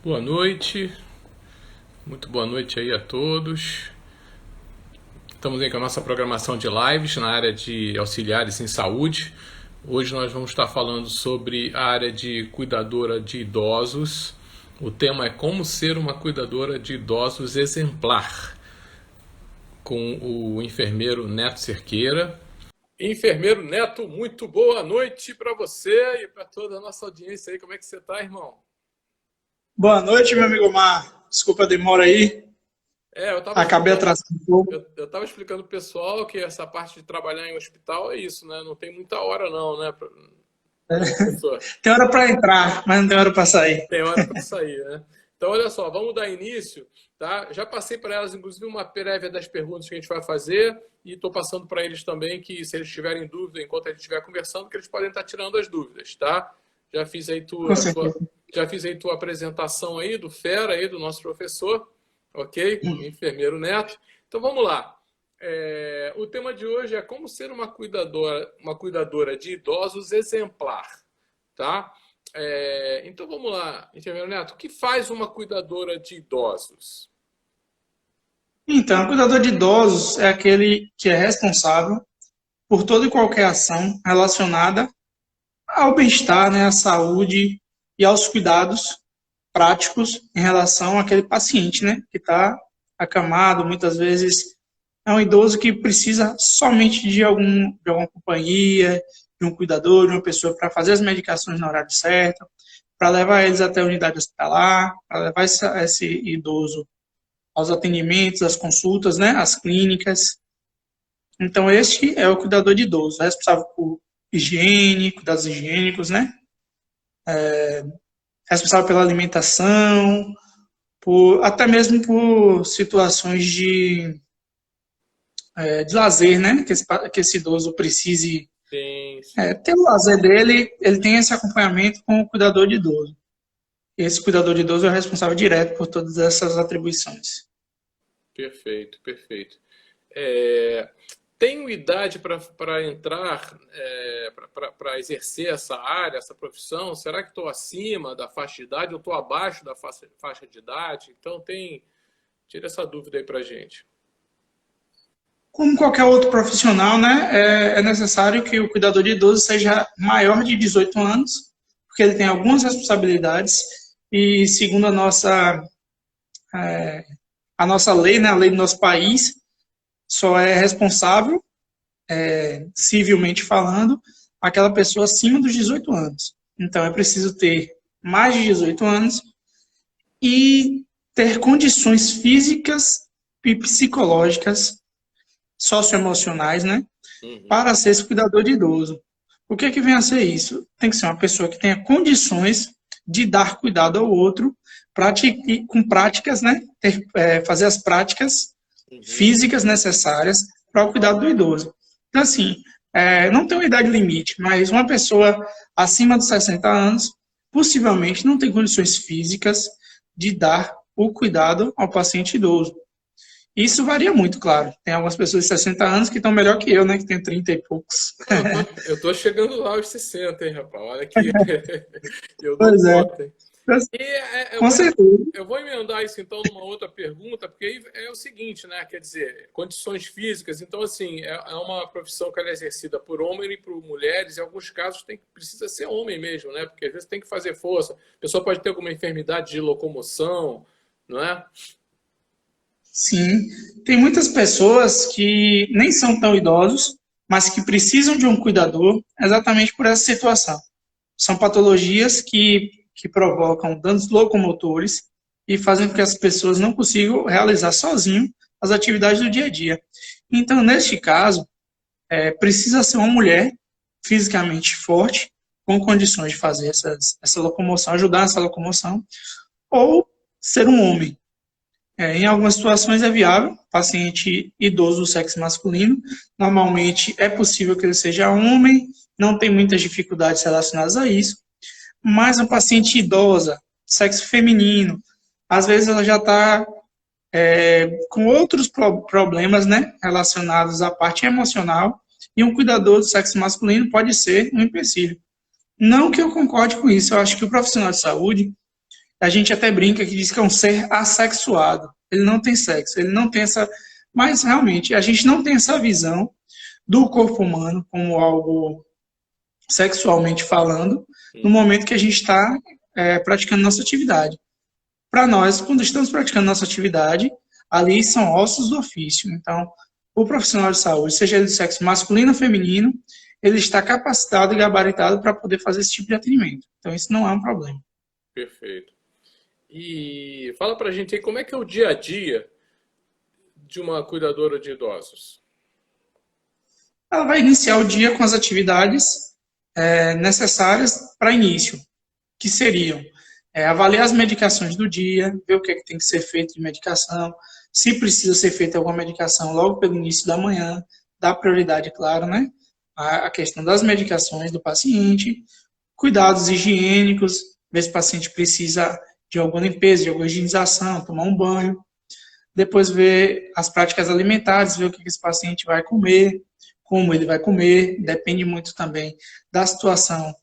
Boa noite, muito boa noite aí a todos. Estamos aí com a nossa programação de lives na área de auxiliares em saúde. Hoje nós vamos estar falando sobre a área de cuidadora de idosos. O tema é como ser uma cuidadora de idosos exemplar, com o enfermeiro Neto Cerqueira. Enfermeiro Neto, muito boa noite para você e para toda a nossa audiência aí. Como é que você está, irmão? Boa noite, meu amigo Mar. Desculpa a demora aí. Eu estava Acabei explicando, atrasando um pouco. eu tava explicando pro pessoal que essa parte de trabalhar em hospital é isso, né? Não tem muita hora não, né, professor? Tem hora para entrar, mas não tem hora para sair. Tem hora para sair, né? Então, olha só, vamos dar início, tá? Já passei para elas, inclusive, uma prévia das perguntas que a gente vai fazer e estou passando para eles também que, se eles tiverem dúvida enquanto a gente estiver conversando, que eles podem estar tirando as dúvidas, tá? Já fiz aí Com certeza. tua apresentação aí do Fera aí, do nosso professor, ok? Enfermeiro Neto. Então, vamos lá. O tema de hoje é como ser uma cuidadora de idosos exemplar, tá? Então vamos lá, enfermeiro Neto, o que faz uma cuidadora de idosos? Então, o cuidador de idosos é aquele que é responsável por toda e qualquer ação relacionada ao bem-estar, né, à saúde e aos cuidados práticos em relação àquele paciente, né, que está acamado, muitas vezes é um idoso que precisa somente de alguma companhia, de um cuidador, de uma pessoa para fazer as medicações no horário certo, para levar eles até a unidade hospitalar, para levar esse idoso aos atendimentos, às consultas, né, às clínicas. Então, este é o cuidador de idoso, responsável por higiene, cuidados higiênicos, né, responsável pela alimentação, até mesmo por situações de lazer, né, que esse idoso precise Sim, sim. ter o lazer dele, ele tem esse acompanhamento com o cuidador de idoso. Esse cuidador de idoso é o responsável direto por todas essas atribuições. Perfeito, perfeito. É, Tenho idade para entrar, para exercer essa área, essa profissão? Será que estou acima da faixa de idade ou estou abaixo da faixa de idade? Então tira essa dúvida aí para gente. Como qualquer outro profissional, né, é necessário que o cuidador de idoso seja maior de 18 anos, porque ele tem algumas responsabilidades e, segundo a nossa lei, né, a lei do nosso país, só é responsável, civilmente falando, aquela pessoa acima dos 18 anos. Então, é preciso ter mais de 18 anos e ter condições físicas e psicológicas, socioemocionais, né, Uhum. para ser esse cuidador de idoso. O que é que vem a ser isso? Tem que ser uma pessoa que tenha condições de dar cuidado ao outro, com práticas, né, fazer as práticas Uhum. físicas necessárias para o cuidado do idoso. Então, assim, não tem uma idade limite, mas uma pessoa acima de 60 anos possivelmente não tem condições físicas de dar o cuidado ao paciente idoso. Isso varia muito, claro. Tem algumas pessoas de 60 anos que estão melhor que eu, né, que tenho 30 e poucos. Eu tô chegando lá aos 60, hein, rapaz? Olha que eu dou Pois é, conta, hein? E com certeza. eu vou emendar isso então numa outra pergunta, porque aí é o seguinte, né? Quer dizer, condições físicas. Então, assim, é uma profissão que ela é exercida por homem e por mulheres. Em alguns casos precisa ser homem mesmo, né? Porque às vezes tem que fazer força. A pessoa pode ter alguma enfermidade de locomoção, não é? Sim, tem muitas pessoas que nem são tão idosos, mas que precisam de um cuidador exatamente por essa situação. São patologias que provocam danos locomotores e fazem com que as pessoas não consigam realizar sozinho as atividades do dia a dia. Então, neste caso, precisa ser uma mulher fisicamente forte, com condições de fazer essa locomoção, ajudar nessa locomoção, ou ser um homem. Em algumas situações é viável, paciente idoso do sexo masculino, normalmente é possível que ele seja homem, não tem muitas dificuldades relacionadas a isso, mas uma paciente idosa, sexo feminino, às vezes ela já está com outros problemas, né, relacionados à parte emocional, e um cuidador do sexo masculino pode ser um empecilho. Não que eu concorde com isso, eu acho que o profissional de saúde A gente até brinca que diz que é um ser assexuado. Ele não tem sexo, ele não tem essa. Mas realmente, a gente não tem essa visão do corpo humano como algo sexualmente falando, no momento que a gente está praticando nossa atividade. Para nós, quando estamos praticando nossa atividade, ali são ossos do ofício. Então, o profissional de saúde, seja ele do sexo masculino ou feminino, ele está capacitado e gabaritado para poder fazer esse tipo de atendimento. Então, isso não é um problema. Perfeito. E fala pra gente aí como é que é o dia a dia de uma cuidadora de idosos. Ela vai iniciar o dia com as atividades necessárias para início, que seriam avaliar as medicações do dia, ver o que é que tem que ser feito de medicação, se precisa ser feita alguma medicação logo pelo início da manhã, dar prioridade, claro, né? A questão das medicações do paciente, cuidados higiênicos, ver se o paciente precisa de alguma limpeza, de alguma higienização, tomar um banho. Depois ver as práticas alimentares, ver o que esse paciente vai comer, como ele vai comer, depende muito também da situação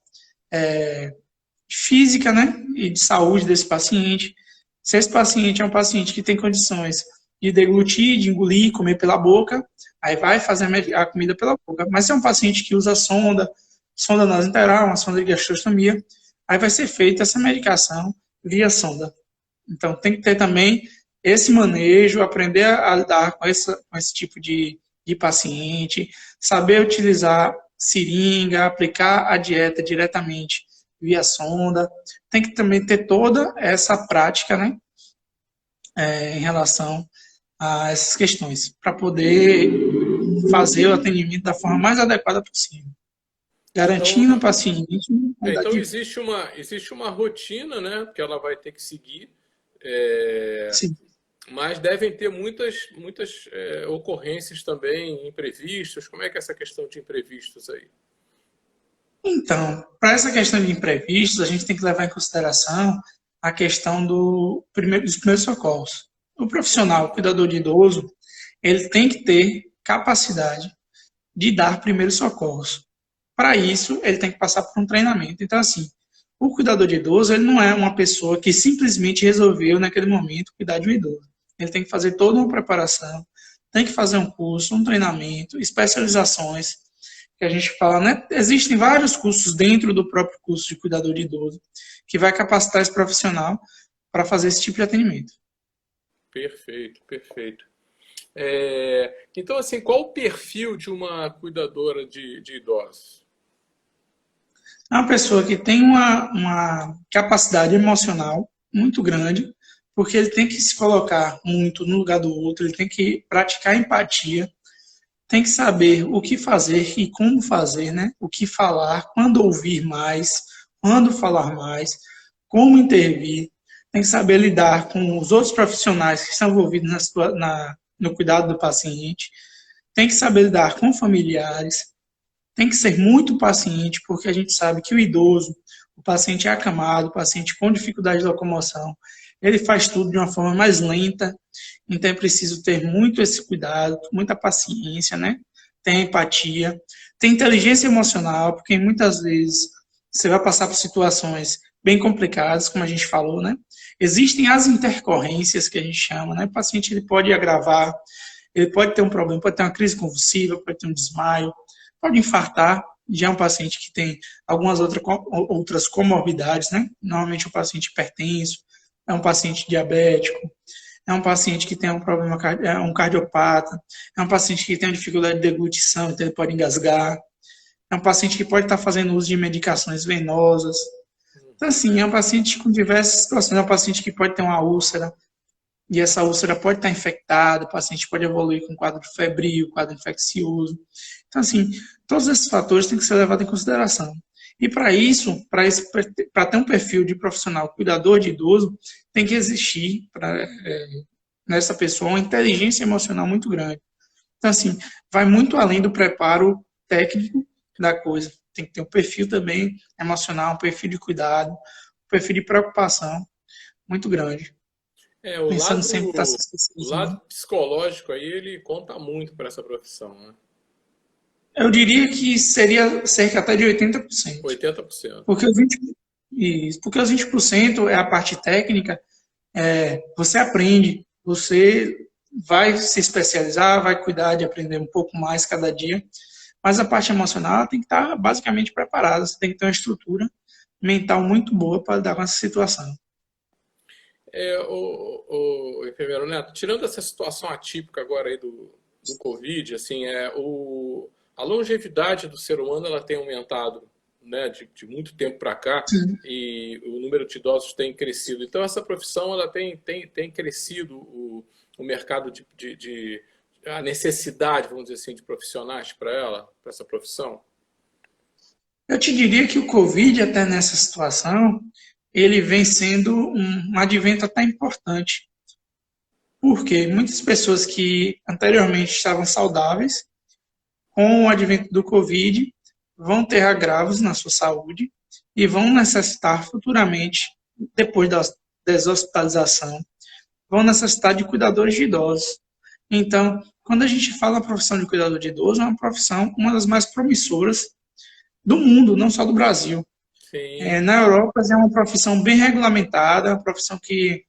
física, né, e de saúde desse paciente. Se esse paciente é um paciente que tem condições de deglutir, de engolir, comer pela boca, aí vai fazer a comida pela boca. Mas se é um paciente que usa sonda nasointeral, uma sonda de gastrostomia, aí vai ser feita essa medicação via sonda. Então tem que ter também esse manejo, aprender a lidar com esse tipo de paciente, saber utilizar seringa, aplicar a dieta diretamente via sonda. Tem que também ter toda essa prática, né, em relação a essas questões, para poder fazer o atendimento da forma mais adequada possível, garantindo Então, ao paciente qualidade então de vida. existe uma rotina, né, que ela vai ter que seguir, é, Sim. mas devem ter muitas ocorrências também, imprevistos. Como é que é essa questão de imprevistos aí? Então, para essa questão de imprevistos, a gente tem que levar em consideração a questão dos primeiros socorros. O profissional, o cuidador de idoso, ele tem que ter capacidade de dar primeiros socorros. Para isso, ele tem que passar por um treinamento. Então, assim, o cuidador de idoso, ele não é uma pessoa que simplesmente resolveu, naquele momento, cuidar de um idoso. Ele tem que fazer toda uma preparação, tem que fazer um curso, um treinamento, especializações, que a gente fala, né? Existem vários cursos dentro do próprio curso de cuidador de idoso, que vai capacitar esse profissional para fazer esse tipo de atendimento. Perfeito, perfeito. Então, assim, qual o perfil de uma cuidadora de idosos? É uma pessoa que tem uma capacidade emocional muito grande, porque ele tem que se colocar muito no lugar do outro, ele tem que praticar empatia, tem que saber o que fazer e como fazer, né? O que falar, quando ouvir mais, quando falar mais, como intervir, tem que saber lidar com os outros profissionais que estão envolvidos no cuidado do paciente, tem que saber lidar com familiares, tem que ser muito paciente, porque a gente sabe que o idoso, o paciente é acamado, o paciente com dificuldade de locomoção, ele faz tudo de uma forma mais lenta, então é preciso ter muito esse cuidado, muita paciência, né? Tem empatia, tem inteligência emocional, porque muitas vezes você vai passar por situações bem complicadas, como a gente falou, né? Existem as intercorrências que a gente chama, né? O paciente ele pode agravar, ele pode ter um problema, pode ter uma crise convulsiva, pode ter um desmaio, pode infartar. Já é um paciente que tem algumas outras comorbidades, né? Normalmente é um paciente hipertenso, é um paciente diabético, é um paciente que tem um problema, é um cardiopata, é um paciente que tem uma dificuldade de deglutição, então ele pode engasgar, é um paciente que pode estar fazendo uso de medicações venosas. Então, assim, é um paciente com diversas situações, é um paciente que pode ter uma úlcera, e essa úlcera pode estar infectada, o paciente pode evoluir com quadro febril, quadro infeccioso. Então, assim, todos esses fatores têm que ser levados em consideração. E para isso, para ter um perfil de profissional cuidador de idoso, tem que existir nessa pessoa uma inteligência emocional muito grande. Então, assim, vai muito além do preparo técnico da coisa. Tem que ter um perfil também emocional, um perfil de cuidado, um perfil de preocupação muito grande. O Pensando lado, sempre para se o especializar. lado psicológico aí, ele conta muito para essa profissão, né? Eu diria que seria cerca até de 80%. 80%. Porque Isso, porque os 20% é a parte técnica, você aprende, você vai se especializar, vai cuidar de aprender um pouco mais cada dia, mas a parte emocional tem que estar basicamente preparada, você tem que ter uma estrutura mental muito boa para lidar com essa situação. O enfermeiro Neto, tirando essa situação atípica agora aí do Covid, assim, a longevidade do ser humano ela tem aumentado, né, de muito tempo para cá, Sim. e o número de idosos tem crescido. Então essa profissão ela tem crescido o mercado a necessidade, vamos dizer assim, de profissionais para ela, para essa profissão. Eu te diria que o Covid, até nessa situação, ele vem sendo um advento até importante, porque muitas pessoas que anteriormente estavam saudáveis, com o advento do Covid, vão ter agravos na sua saúde e vão necessitar futuramente, depois da deshospitalização, vão necessitar de cuidadores de idosos. Então, quando a gente fala na profissão de cuidador de idoso, é uma profissão, uma das mais promissoras do mundo, não só do Brasil. Sim. Na Europa é uma profissão bem regulamentada, uma profissão que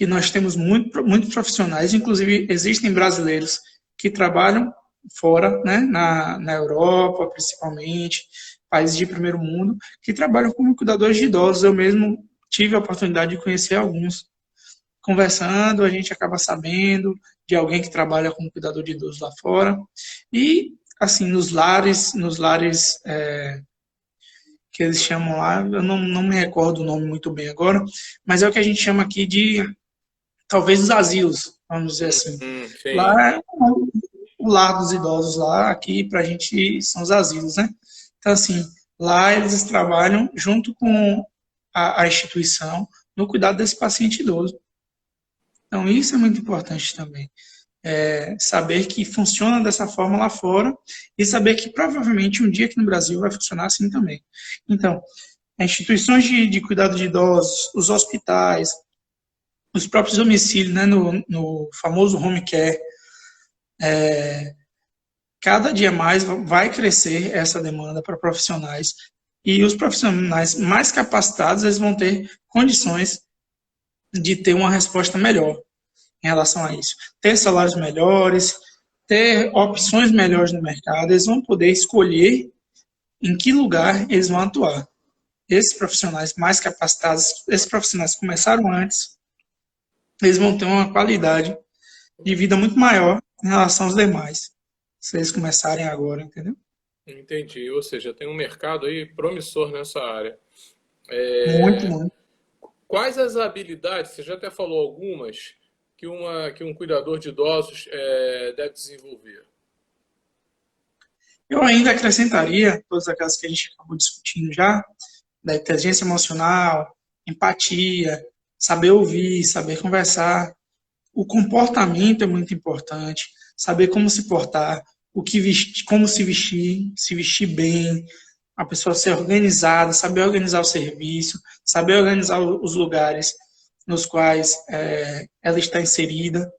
nós temos muitos profissionais, inclusive existem brasileiros que trabalham fora, né, na Europa, principalmente, países de primeiro mundo, que trabalham como cuidadores de idosos. Eu mesmo tive a oportunidade de conhecer alguns. Conversando, a gente acaba sabendo de alguém que trabalha como cuidador de idosos lá fora. E, assim, nos lares que eles chamam lá, eu não me recordo o nome muito bem agora, mas é o que a gente chama aqui de, talvez, os asilos, vamos dizer assim. Sim. Lá é o lar dos idosos lá, aqui pra gente são os asilos, né? Então, assim, lá eles trabalham junto com a instituição no cuidado desse paciente idoso. Então, isso é muito importante também. Saber que funciona dessa forma lá fora e saber que provavelmente um dia aqui no Brasil vai funcionar assim também. Então, as instituições de cuidado de idosos, os hospitais, os próprios domicílios, né, no famoso home care, cada dia mais vai crescer essa demanda para profissionais e os profissionais mais capacitados eles vão ter condições de ter uma resposta melhor em relação a isso. Ter salários melhores, ter opções melhores no mercado, eles vão poder escolher em que lugar eles vão atuar. Esses profissionais mais capacitados, esses profissionais que começaram antes, eles vão ter uma qualidade de vida muito maior em relação aos demais, se eles começarem agora, entendeu? Entendi. Ou seja, tem um mercado aí promissor nessa área. Muito, muito. Quais as habilidades, você já até falou algumas, que um cuidador de idosos deve desenvolver? Eu ainda acrescentaria todas aquelas que a gente acabou discutindo já, da inteligência emocional, empatia, saber ouvir, saber conversar. O comportamento é muito importante, saber como se portar, o que vestir, como se vestir bem, a pessoa ser organizada, saber organizar o serviço, saber organizar os lugares nos quais ela está inserida.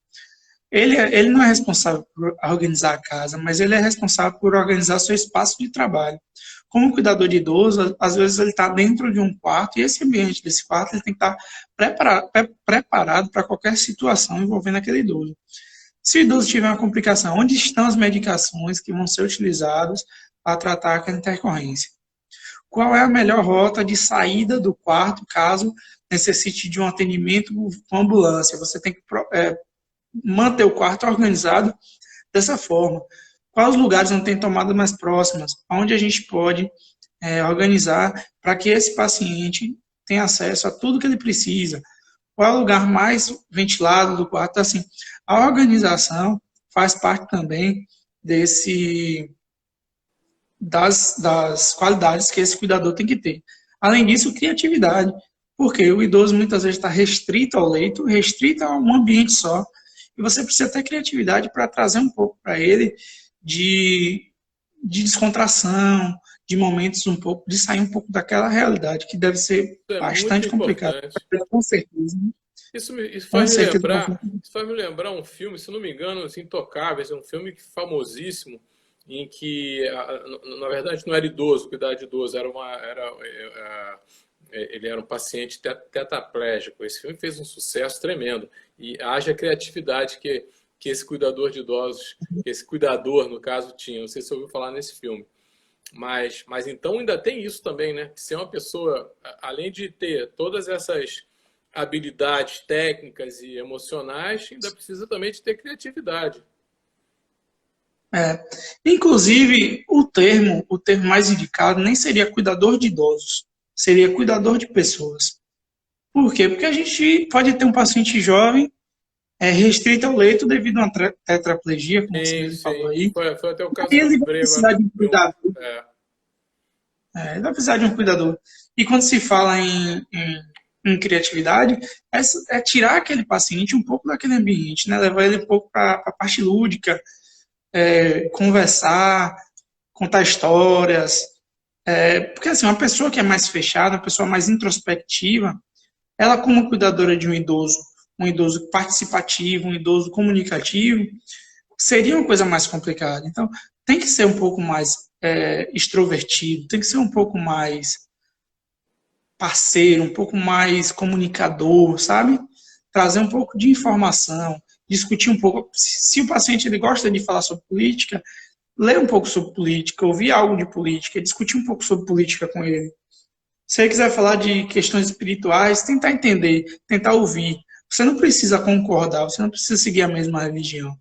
Ele não é responsável por organizar a casa, mas ele é responsável por organizar seu espaço de trabalho. Como cuidador de idoso, às vezes ele está dentro de um quarto e esse ambiente desse quarto ele tem que estar preparado para qualquer situação envolvendo aquele idoso. Se o idoso tiver uma complicação, onde estão as medicações que vão ser utilizadas para tratar aquela intercorrência? Qual é a melhor rota de saída do quarto caso necessite de um atendimento com ambulância? Você tem que manter o quarto organizado dessa forma. Quais os lugares onde tem tomadas mais próximas? Onde a gente pode organizar para que esse paciente tenha acesso a tudo que ele precisa? Qual é o lugar mais ventilado do quarto? Então, assim, a organização faz parte também das qualidades que esse cuidador tem que ter. Além disso, criatividade, porque o idoso muitas vezes está restrito ao leito, restrito a um ambiente só, e você precisa ter criatividade para trazer um pouco para ele de descontração, de momentos um pouco, de sair um pouco daquela realidade, que deve ser Isso é muito bastante complicado, importante. com certeza. Isso Com faz me certeza. lembrar, isso faz me lembrar um filme, se não me engano, Os Intocáveis, é um filme famosíssimo, em que, na verdade, não era idoso, cuidar de idoso, Ele era um paciente tetraplégico. Esse filme fez um sucesso tremendo. E haja criatividade que esse cuidador de idosos, que esse cuidador, no caso, tinha. Não sei se você ouviu falar nesse filme. Mas então ainda tem isso também, né? Ser uma pessoa, além de ter todas essas habilidades técnicas e emocionais, ainda precisa também de ter criatividade. É. Inclusive, o termo mais indicado nem seria cuidador de idosos, seria cuidador de pessoas. Por quê? Porque a gente pode ter um paciente jovem restrito ao leito devido a uma tetraplegia, como você Sim, mesmo falou sim. aí. Foi até o caso E que eu ele vai lembrei agora. precisar de um cuidador. É, Ele vai precisar de um cuidador. E quando se fala em criatividade, é tirar aquele paciente um pouco daquele ambiente, né? Levar ele um pouco para a parte lúdica, conversar, contar histórias. Porque assim, uma pessoa que é mais fechada, uma pessoa mais introspectiva, ela como cuidadora de um idoso participativo, um idoso comunicativo, seria uma coisa mais complicada. Então, tem que ser um pouco mais extrovertido, tem que ser um pouco mais parceiro, um pouco mais comunicador, sabe? Trazer um pouco de informação, discutir um pouco. Se o paciente ele gosta de falar sobre política, ler um pouco sobre política, ouvir algo de política, discutir um pouco sobre política com ele. Se ele quiser falar de questões espirituais, tentar entender, tentar ouvir. Você não precisa concordar, você não precisa seguir a mesma religião.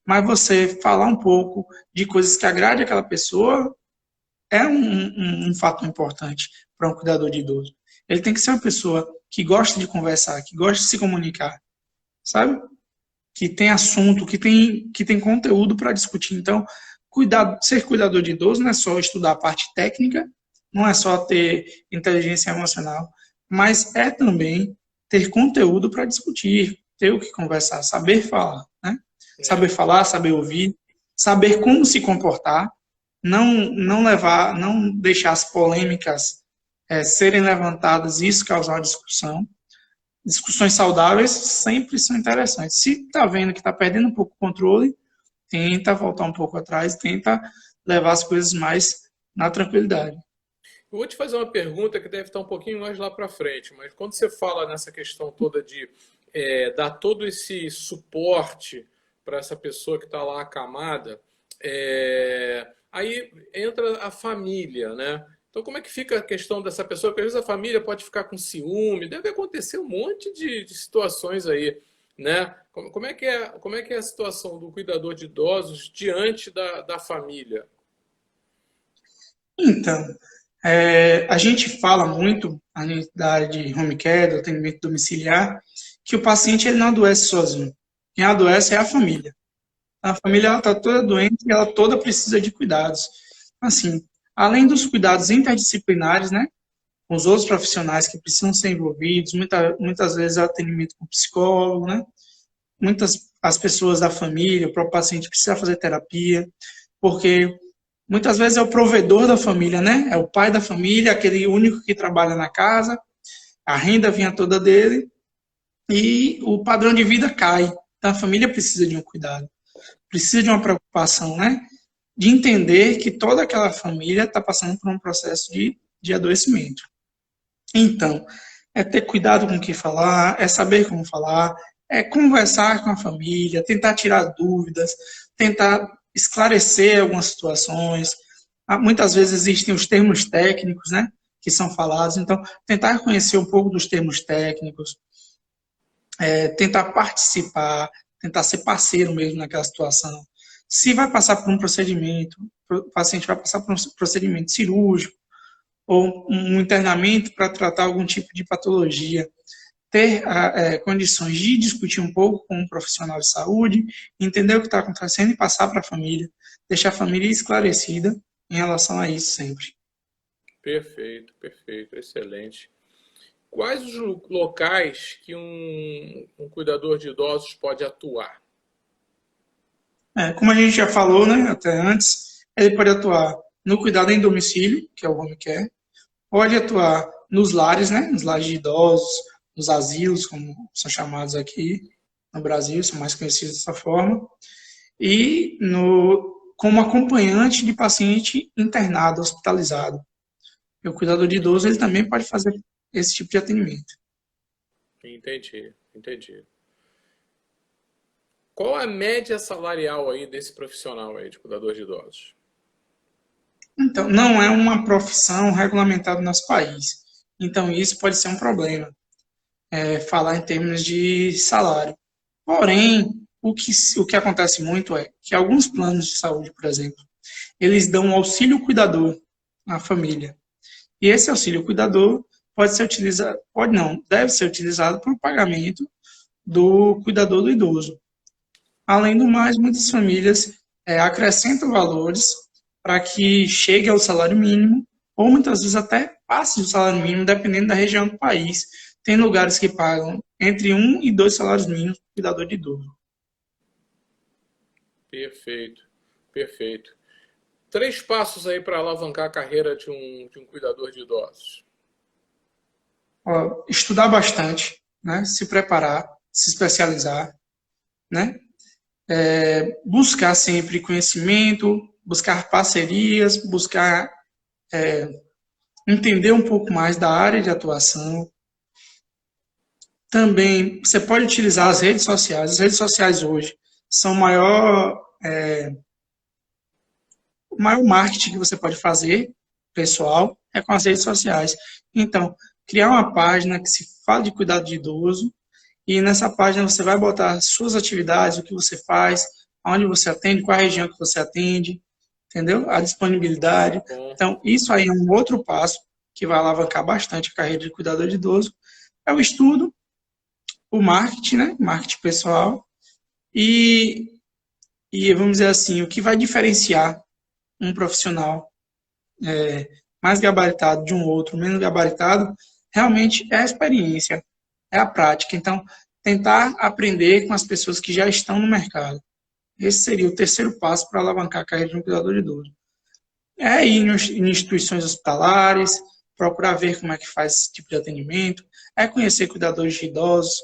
Mas você falar um pouco de coisas que agrade aquela pessoa é um fato importante para um cuidador de idoso. Ele tem que ser uma pessoa que gosta de conversar, que gosta de se comunicar, sabe? Que tem assunto, que tem conteúdo para discutir. Então, ser cuidador de idoso não é só estudar a parte técnica, não é só ter inteligência emocional, mas é também ter conteúdo para discutir, ter o que conversar, saber falar, né? Saber falar, saber ouvir, saber como se comportar, não deixar as polêmicas serem levantadas e isso causar uma discussão. Discussões saudáveis sempre são interessantes. Se está vendo que está perdendo um pouco o controle, tenta voltar um pouco atrás, tenta levar as coisas mais na tranquilidade. Eu vou te fazer uma pergunta que deve estar um pouquinho mais lá para frente, mas quando você fala nessa questão toda de dar todo esse suporte para essa pessoa que está lá acamada, aí entra a família, né? Então, como é que fica a questão dessa pessoa? Porque às vezes a família pode ficar com ciúme, deve acontecer um monte de situações aí, né? Como é que é a situação do cuidador de idosos diante da família? Então, a gente fala muito, a gente da área de home care, do atendimento domiciliar, que o paciente ele não adoece sozinho. Quem adoece é a família. A família está toda doente e ela toda precisa de cuidados. Assim, além dos cuidados interdisciplinares, né, com os outros profissionais que precisam ser envolvidos, muitas vezes é atendimento com psicólogo, né, as pessoas da família, o próprio paciente precisa fazer terapia, porque muitas vezes é o provedor da família, né, é o pai da família, aquele único que trabalha na casa, a renda vinha toda dele e o padrão de vida cai. Então a família precisa de um cuidado, precisa de uma preocupação, né? De entender que toda aquela família está passando por um processo de adoecimento. Então, é ter cuidado com o que falar, é saber como falar, é conversar com a família, tentar tirar dúvidas, tentar esclarecer algumas situações. Muitas vezes existem os termos técnicos, né? Que são falados, então, tentar conhecer um pouco dos termos técnicos, tentar participar, tentar ser parceiro mesmo naquela situação. Se vai passar por um procedimento, o paciente vai passar por um procedimento cirúrgico ou um internamento para tratar algum tipo de patologia, ter condições de discutir um pouco com um profissional de saúde, entender o que está acontecendo e passar para a família, deixar a família esclarecida em relação a isso sempre. Perfeito, perfeito, excelente. Quais os locais que um cuidador de idosos pode atuar? Como a gente já falou, né, até antes, ele pode atuar no cuidado em domicílio, que é o home care, pode atuar nos lares, né, nos lares de idosos, nos asilos, como são chamados aqui no Brasil, são mais conhecidos dessa forma, e como acompanhante de paciente internado, hospitalizado. E o cuidador de idoso, ele também pode fazer esse tipo de atendimento. Entendi, entendi. Qual a média salarial aí desse profissional aí de cuidador de idosos? Então, não é uma profissão regulamentada no nosso país. Então, isso pode ser um problema, falar em termos de salário. Porém, o que acontece muito é que alguns planos de saúde, por exemplo, eles dão um auxílio cuidador à família. E esse auxílio cuidador pode ser utilizado, pode não, deve ser utilizado para o pagamento do cuidador do idoso. Além do mais, muitas famílias acrescentam valores para que chegue ao salário mínimo, ou muitas vezes até passe do salário mínimo, dependendo da região do país. Tem lugares que pagam entre um e dois salários mínimos para o cuidador de idoso. Perfeito, perfeito. Três passos aí para alavancar a carreira de um cuidador de idosos. Ó, estudar bastante, né? Se preparar, se especializar, né? Buscar sempre conhecimento, buscar parcerias, buscar entender um pouco mais da área de atuação. Também você pode utilizar as redes sociais. As redes sociais hoje são o maior marketing que você pode fazer, pessoal, é com as redes sociais. Então, criar uma página que se fala de cuidado de idoso, e nessa página você vai botar suas atividades, o que você faz, aonde você atende, qual a região que você atende, entendeu? A disponibilidade. Bom, Então, isso aí é um outro passo que vai alavancar bastante a carreira de cuidador de idoso. É o estudo, o marketing, né? Marketing pessoal. E, e vamos dizer assim, o que vai diferenciar um profissional mais gabaritado de um outro, menos gabaritado, realmente é a experiência, é a prática. Então, tentar aprender com as pessoas que já estão no mercado. Esse seria o terceiro passo para alavancar a carreira de um cuidador de idoso. É ir em instituições hospitalares, procurar ver como é que faz esse tipo de atendimento, é conhecer cuidadores de idosos,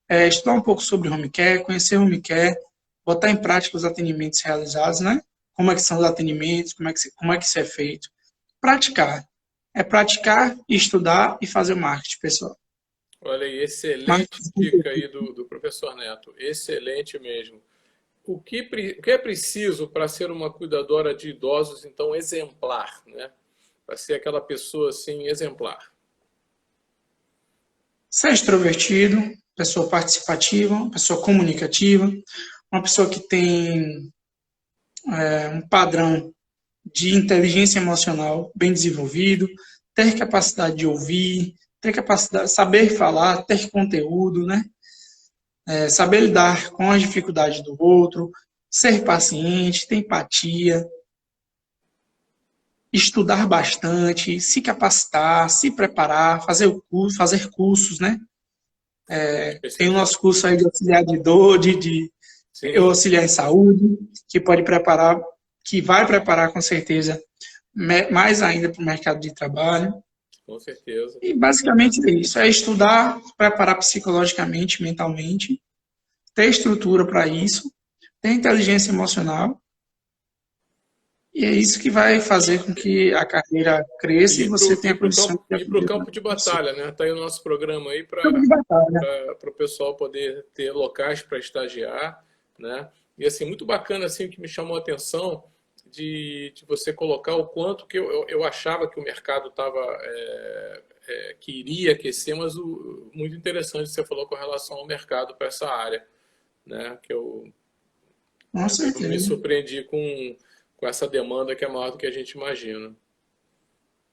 estudar um pouco sobre home care, conhecer home care, botar em prática os atendimentos realizados, né? Como é que são os atendimentos, como é que isso é feito. Praticar. É praticar, estudar e fazer o marketing, pessoal. olha aí, excelente Marketing. dica aí do professor Neto. Excelente mesmo. O que é preciso para ser uma cuidadora de idosos, então, exemplar, né? Para ser aquela pessoa, assim, exemplar. Ser extrovertido, pessoa participativa, pessoa comunicativa, uma pessoa que tem um padrão de inteligência emocional bem desenvolvido, ter capacidade de ouvir, ter capacidade de saber falar, ter conteúdo, né? Saber lidar com as dificuldades do outro, ser paciente, ter empatia, estudar bastante, se capacitar, se preparar, fazer cursos, né? Tem o Especializado. nosso curso aí de auxiliar de dor, de Sim, auxiliar em saúde, que pode preparar, que vai preparar com certeza mais ainda para o mercado de trabalho. com certeza. E basicamente é isso, é estudar, preparar psicologicamente, mentalmente, ter estrutura para isso, ter inteligência emocional, e é isso que vai fazer com que a carreira cresça e E você tenha condições de ir pro aprender campo de isso. batalha, né? Tá aí o nosso programa aí Campo de batalha. para o pessoal poder ter locais para estagiar, né? E assim, muito bacana assim o que me chamou a atenção de você colocar o quanto que eu achava que o mercado estava que iria aquecer, mas muito interessante você falou com relação ao mercado para essa área, né? Que Com eu me certeza. surpreendi com essa demanda que é maior do que a gente imagina.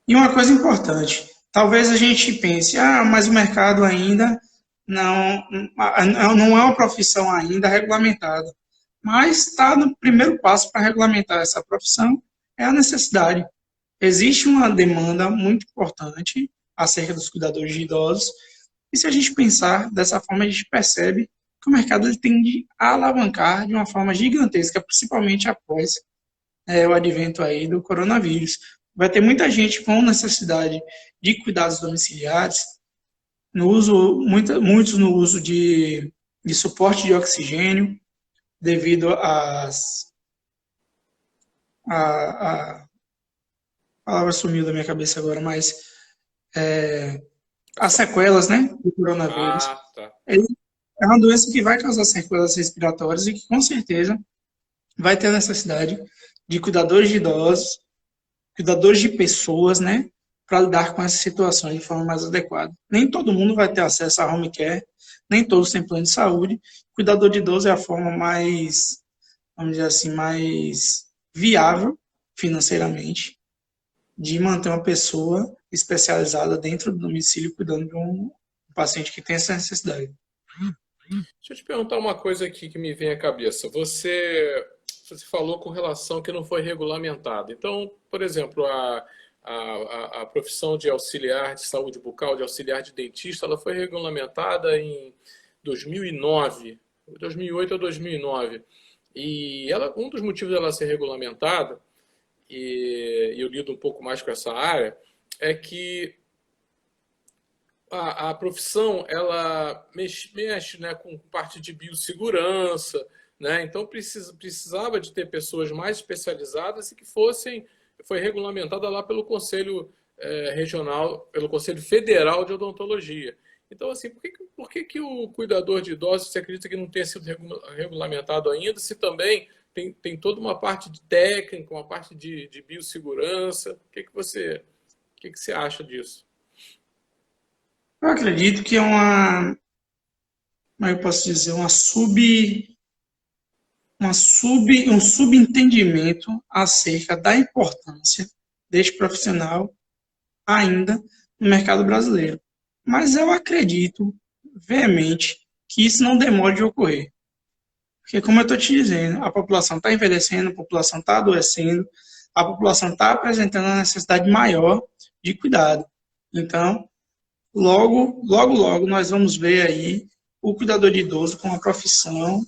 E uma coisa importante, talvez a gente pense, mas o mercado ainda não, não é uma profissão ainda regulamentada. Mas está no primeiro passo para regulamentar essa profissão, é a necessidade. Existe uma demanda muito importante acerca dos cuidadores de idosos, e se a gente pensar dessa forma, a gente percebe que o mercado ele tende a alavancar de uma forma gigantesca, principalmente após o advento aí do coronavírus. Vai ter muita gente com necessidade de cuidados domiciliares, muitos no uso de suporte de oxigênio, devido a palavra sumiu da minha cabeça agora, mas as sequelas, né, do coronavírus. Ah, tá. Ele é uma doença que vai causar sequelas respiratórias e que, com certeza, vai ter a necessidade de cuidadores de idosos, cuidadores de pessoas, né, para lidar com essas situações de forma mais adequada. Nem todo mundo vai ter acesso a home care, nem todos têm plano de saúde. Cuidador de idoso é a forma mais, vamos dizer assim, mais viável financeiramente de manter uma pessoa especializada dentro do domicílio cuidando de um paciente que tem essa necessidade. Deixa eu te perguntar uma coisa aqui que me vem à cabeça. Você falou com relação que não foi regulamentado. Então, por exemplo, a profissão de auxiliar de saúde bucal, de auxiliar de dentista, ela foi regulamentada em 2009, 2008 ou 2009. E um dos motivos dela ser regulamentada, e eu lido um pouco mais com essa área, é que a profissão ela mexe, né, com parte de biossegurança, né? Então precisava de ter pessoas mais especializadas e que foi regulamentada lá pelo Conselho Regional, pelo Conselho Federal de Odontologia. Então, assim, por que o cuidador de idosos, você acredita que não tenha sido regulamentado ainda, se também tem toda uma parte de técnica, uma parte de biossegurança? O que você acha disso? Eu acredito que é como eu posso dizer, um subentendimento acerca da importância deste profissional ainda no mercado brasileiro. Mas eu acredito veemente que isso não demore de ocorrer. Porque, como eu estou te dizendo, a população está envelhecendo, a população está adoecendo, a população está apresentando uma necessidade maior de cuidado. Então, logo, nós vamos ver aí o cuidador de idoso com uma profissão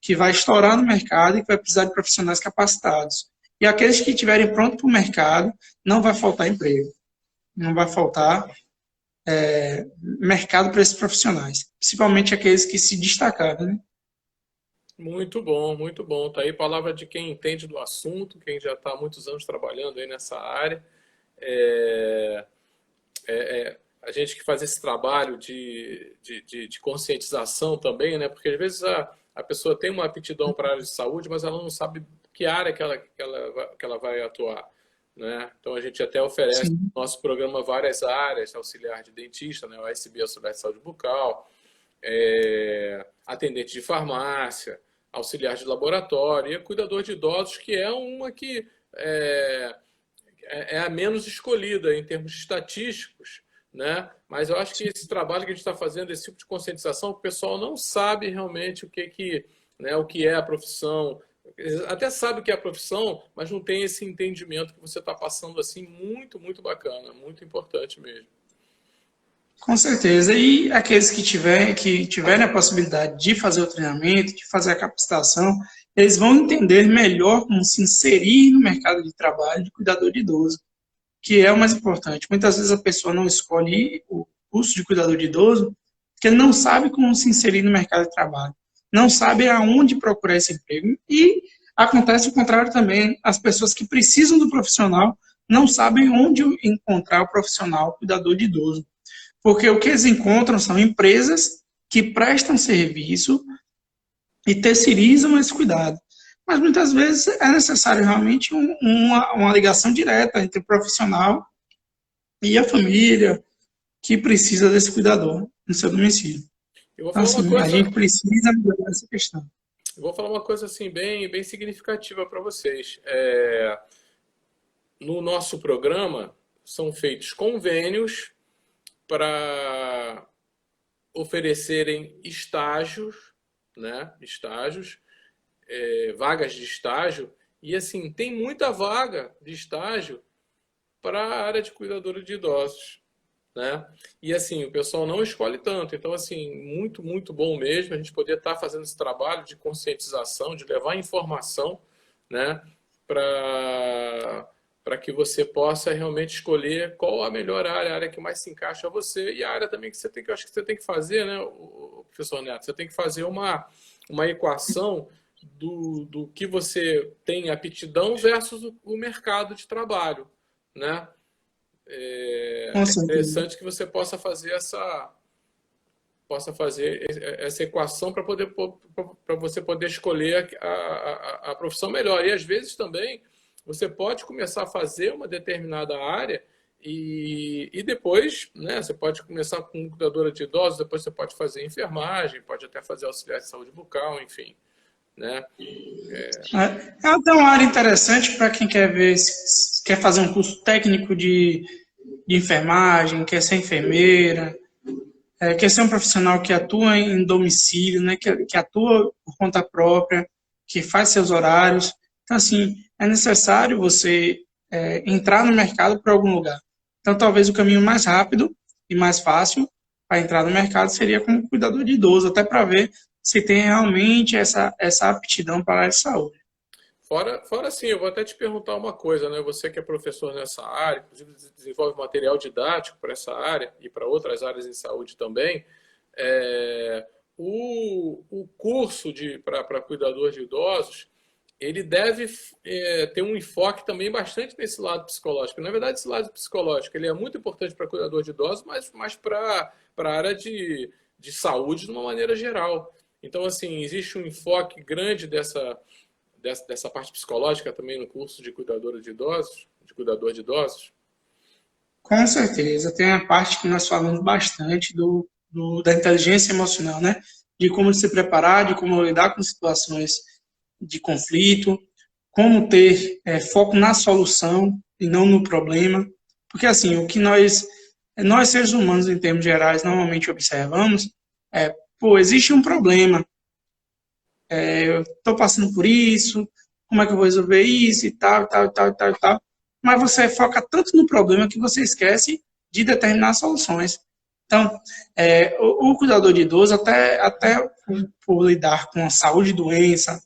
que vai estourar no mercado e que vai precisar de profissionais capacitados. E aqueles que estiverem prontos para o mercado, não vai faltar emprego, não vai faltar mercado para esses profissionais, principalmente aqueles que se destacaram, né? Muito bom, muito bom. Tá aí palavra de quem entende do assunto, quem já está há muitos anos trabalhando aí nessa área. É, a gente que faz esse trabalho de conscientização também, né? Porque às vezes a pessoa tem uma aptidão para a área de saúde, mas ela não sabe que área que ela vai atuar, né? Então a gente até oferece Sim. no nosso programa várias áreas, auxiliar de dentista, né? O ASB, auxiliar de saúde bucal, atendente de farmácia, auxiliar de laboratório e cuidador de idosos, que é uma que é a menos escolhida em termos estatísticos, né? Mas eu acho que esse trabalho que a gente está fazendo, esse tipo de conscientização, o pessoal não sabe realmente né, o que é a profissão. Até sabe o que é a profissão, mas não tem esse entendimento que você está passando assim, muito, muito bacana, muito importante mesmo. Com certeza. E aqueles que tiverem a possibilidade de fazer o treinamento, de fazer a capacitação, eles vão entender melhor como se inserir no mercado de trabalho de cuidador de idoso, que é o mais importante. Muitas vezes a pessoa não escolhe o curso de cuidador de idoso porque ele não sabe como se inserir no mercado de trabalho, não sabe aonde procurar esse emprego. E acontece o contrário também, as pessoas que precisam do profissional não sabem onde encontrar o profissional cuidador de idoso. Porque o que eles encontram são empresas que prestam serviço e terceirizam esse cuidado. Mas muitas vezes é necessário realmente uma ligação direta entre o profissional e a família que precisa desse cuidador no seu domicílio. Eu vou Então, falar uma assim, a coisa, gente precisa melhorar essa questão. eu vou falar uma coisa assim bem, bem significativa para vocês. No nosso programa são feitos convênios para oferecerem estágios, né? Estágios, vagas de estágio. E assim, tem muita vaga de estágio para a área de cuidadora de idosos, né? E assim, o pessoal não escolhe tanto. Então, assim, muito, muito bom mesmo a gente poder estar fazendo esse trabalho de conscientização, de levar informação, né? Para que você possa realmente escolher qual a melhor área, a área que mais se encaixa a você e a área também que eu acho que você tem que fazer, né, o professor Neto? Você tem que fazer uma equação do que você tem aptidão versus o mercado de trabalho, né? Com é certeza. interessante que você possa fazer essa equação para você poder escolher a profissão melhor. E às vezes também você pode começar a fazer uma determinada área e depois, né, você pode começar com cuidadora de idosos, depois você pode fazer enfermagem, pode até fazer auxiliar de saúde bucal, enfim, né? É até uma área interessante para quem quer ver, quer fazer um curso técnico de enfermagem, quer ser enfermeira, quer ser um profissional que atua em domicílio, né, que atua por conta própria, que faz seus horários. Então, assim, é necessário você entrar no mercado por algum lugar. Então, talvez o caminho mais rápido e mais fácil para entrar no mercado seria como cuidador de idoso, até para ver se tem realmente essa aptidão para a área de saúde. Fora assim, eu vou até te perguntar uma coisa, né? Você que é professor nessa área, inclusive desenvolve material didático para essa área e para outras áreas em saúde também. É, o curso para cuidador de idosos, ele deve ter um enfoque também bastante nesse lado psicológico. Na verdade, esse lado psicológico ele é muito importante para cuidador de idosos, mas para a área de saúde de uma maneira geral. Então, assim, existe um enfoque grande dessa parte psicológica também no curso de cuidadora de idosos, de cuidador de idosos? Com certeza, tem a parte que nós falamos bastante da inteligência emocional, né? De como se preparar, de como lidar com situações de conflito, como ter foco na solução e não no problema. Porque, assim, o que nós seres humanos, em termos gerais, normalmente observamos pô, existe um problema, eu estou passando por isso, como é que eu vou resolver isso e tal, e tal, e tal, e tal, e tal. Mas você foca tanto no problema que você esquece de determinar soluções. Então, o cuidador de idoso, até por lidar com a saúde e doença,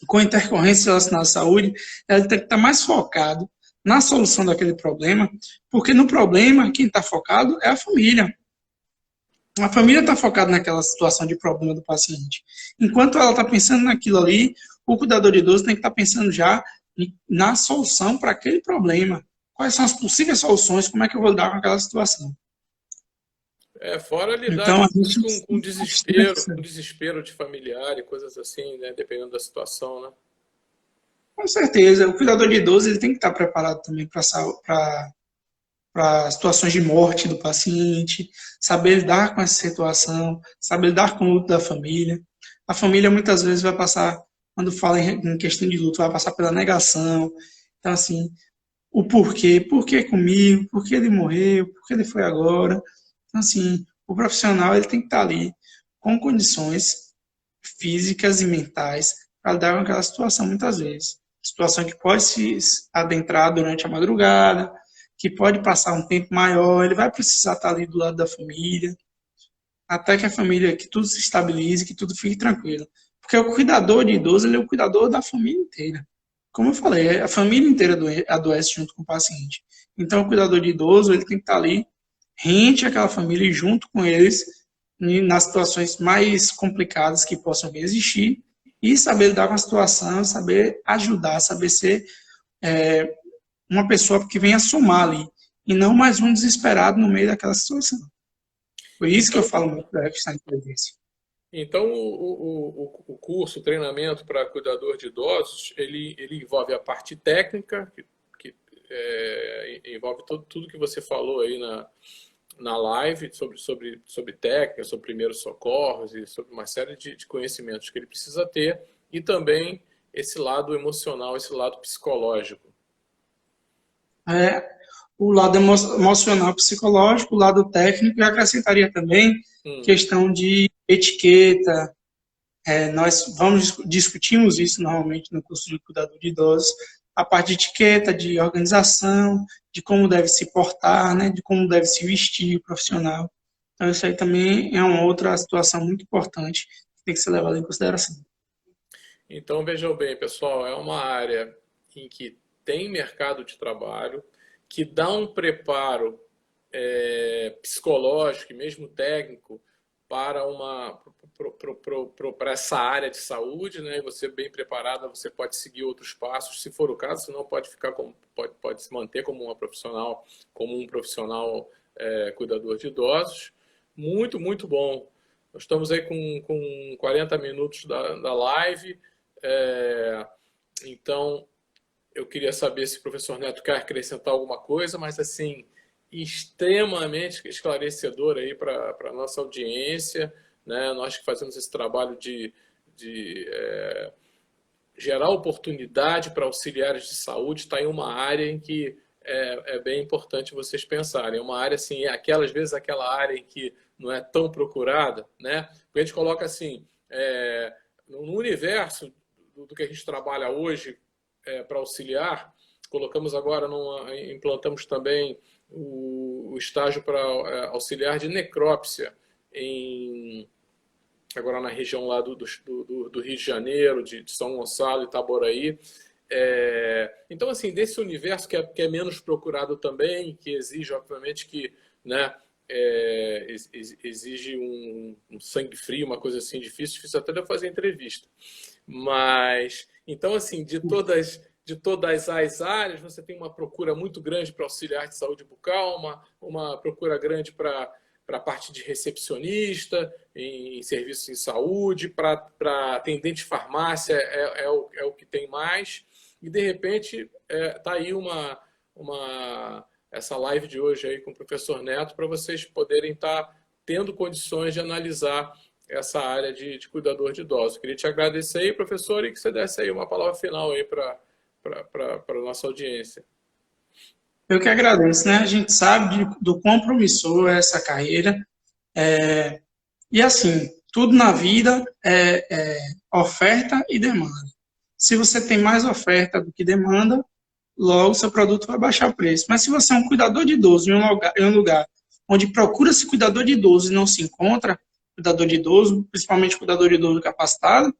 com intercorrências relacionadas à saúde, ele tem que estar mais focado na solução daquele problema, porque no problema, quem está focado é a família. A família está focada naquela situação de problema do paciente. Enquanto ela está pensando naquilo ali, o cuidador de idoso tem que estar pensando já na solução para aquele problema. Quais são as possíveis soluções? Como é que eu vou lidar com aquela situação? Fora lidar Então, a vezes, gente com desespero de familiar e coisas assim, né? Dependendo da situação, né? com certeza, o cuidador de idoso ele tem que estar preparado também para situações de morte do paciente, saber lidar com essa situação, saber lidar com o luto da família. A família muitas vezes vai passar, quando fala em questão de luto, vai passar pela negação. Então, assim, o porquê, por que comigo, por que ele morreu, por que ele foi agora. Então, assim, o profissional ele tem que estar ali com condições físicas e mentais para lidar com aquela situação muitas vezes. Situação que pode se adentrar durante a madrugada, que pode passar um tempo maior, ele vai precisar estar ali do lado da família, até que a família, que tudo se estabilize, que tudo fique tranquilo. Porque o cuidador de idoso, ele é o cuidador da família inteira. Como eu falei, a família inteira adoece junto com o paciente. Então, o cuidador de idoso, ele tem que estar ali, rente àquela família e junto com eles, nas situações mais complicadas que possam existir, e saber lidar com a situação, saber ajudar, saber ser uma pessoa que venha somar ali, e não mais um desesperado no meio daquela situação. Por isso que eu Então, falo muito da questão de inteligência. então o curso, o treinamento para cuidador de idosos, ele envolve a parte técnica, que envolve tudo que você falou aí na live sobre técnica, sobre primeiros socorros e sobre uma série de conhecimentos que ele precisa ter, e também esse lado emocional, esse lado psicológico. É, o lado emocional, psicológico, o lado técnico, e acrescentaria também Hum. questão de etiqueta. Nós discutimos isso normalmente no curso de cuidador de idosos, a parte de etiqueta, de organização, de como deve se portar, né, de como deve se vestir o profissional. Então, isso aí também é uma outra situação muito importante que tem que ser levada em consideração. Então, vejam bem, pessoal, é uma área em que tem mercado de trabalho, que dá um preparo psicológico e mesmo técnico para para essa área de saúde, né? E você bem preparada, você pode seguir outros passos, se for o caso, senão pode ficar pode se manter como um profissional cuidador de idosos. Muito, muito bom. Nós estamos aí com 40 minutos da live. Então, eu queria saber se o professor Neto quer acrescentar alguma coisa, mas assim, extremamente esclarecedor aí para a nossa audiência, né? Nós que fazemos esse trabalho de gerar oportunidade para auxiliares de saúde, está em uma área em que é bem importante vocês pensarem. É uma área, assim, às vezes aquela área em que não é tão procurada, né? A gente coloca assim, no universo do que a gente trabalha hoje para auxiliar, colocamos agora, implantamos também o estágio para auxiliar de necrópsia agora na região lá do Rio de Janeiro, de São Gonçalo, Itaboraí. Então, assim, desse universo que é menos procurado também, que exige, obviamente, que, né, exige um sangue frio, uma coisa assim, difícil até de eu fazer entrevista. Mas, então, assim, de todas as áreas, você tem uma procura muito grande para auxiliar de saúde bucal, uma procura grande para a parte de recepcionista, em serviços em saúde, para atendente de farmácia é o que tem mais. E, de repente, está aí essa live de hoje aí com o professor Neto para vocês poderem estar tendo condições de analisar essa área de cuidador de idosos. Queria te agradecer aí, professor, e que você desse aí uma palavra final aí para a nossa audiência. Eu que agradeço, né? A gente sabe do quão promissor é essa carreira. E assim, tudo na vida é oferta e demanda. Se você tem mais oferta do que demanda, logo seu produto vai baixar o preço. Mas se você é um cuidador de idoso em um lugar onde procura-se cuidador de idoso e não se encontra cuidador de idoso, principalmente cuidador de idoso capacitado,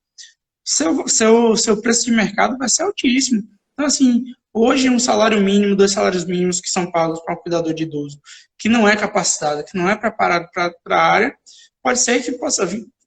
seu preço de mercado vai ser altíssimo. Então, assim, hoje um salário mínimo, 2 salários mínimos que são pagos para um cuidador de idoso que não é capacitado, que não é preparado para a área, pode ser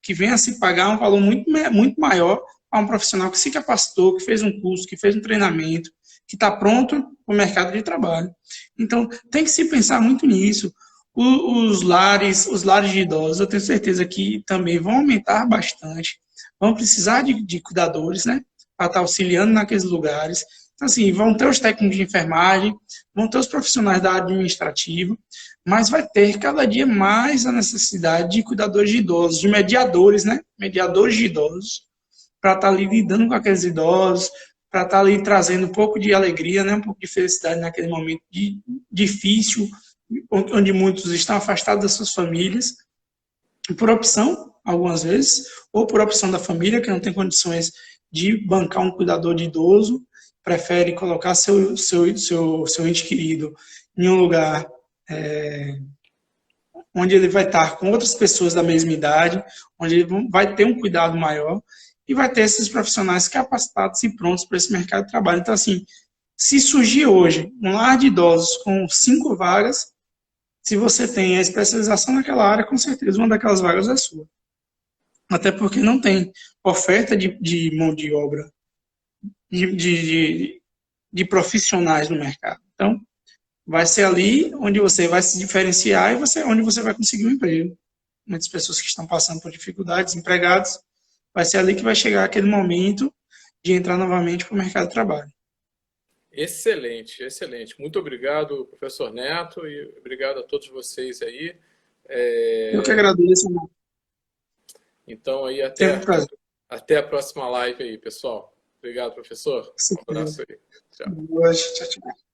que venha a se pagar um valor muito, muito maior a um profissional que se capacitou, que fez um curso, que fez um treinamento, que está pronto para o mercado de trabalho. Então, tem que se pensar muito nisso. Os lares de idosos, eu tenho certeza que também vão aumentar bastante, vão precisar de cuidadores, né, para estar auxiliando naqueles lugares. Então, assim, vão ter os técnicos de enfermagem, vão ter os profissionais da área administrativa, mas vai ter cada dia mais a necessidade de cuidadores de idosos, de mediadores, né, mediadores de idosos, para estar ali lidando com aqueles idosos, para estar ali trazendo um pouco de alegria, né, um pouco de felicidade naquele momento difícil, onde muitos estão afastados das suas famílias, por opção, algumas vezes, ou por opção da família, que não tem condições de bancar um cuidador de idoso, prefere colocar seu ente querido em um lugar onde ele vai estar com outras pessoas da mesma idade, onde ele vai ter um cuidado maior, e vai ter esses profissionais capacitados e prontos para esse mercado de trabalho. Então, assim, se surgir hoje um lar de idosos com 5 vagas, se você tem a especialização naquela área, com certeza uma daquelas vagas é sua. Até porque não tem oferta de mão de obra, de profissionais no mercado. Então, vai ser ali onde você vai se diferenciar e onde você vai conseguir um emprego. Muitas pessoas que estão passando por dificuldades, empregados, vai ser ali que vai chegar aquele momento de entrar novamente para o mercado de trabalho. Excelente, excelente. Muito obrigado, professor Neto, e obrigado a todos vocês aí. Eu que agradeço. Então, aí até a próxima live aí, pessoal. Obrigado, professor. Um abraço aí. Tchau. Boa noite. Tchau, tchau.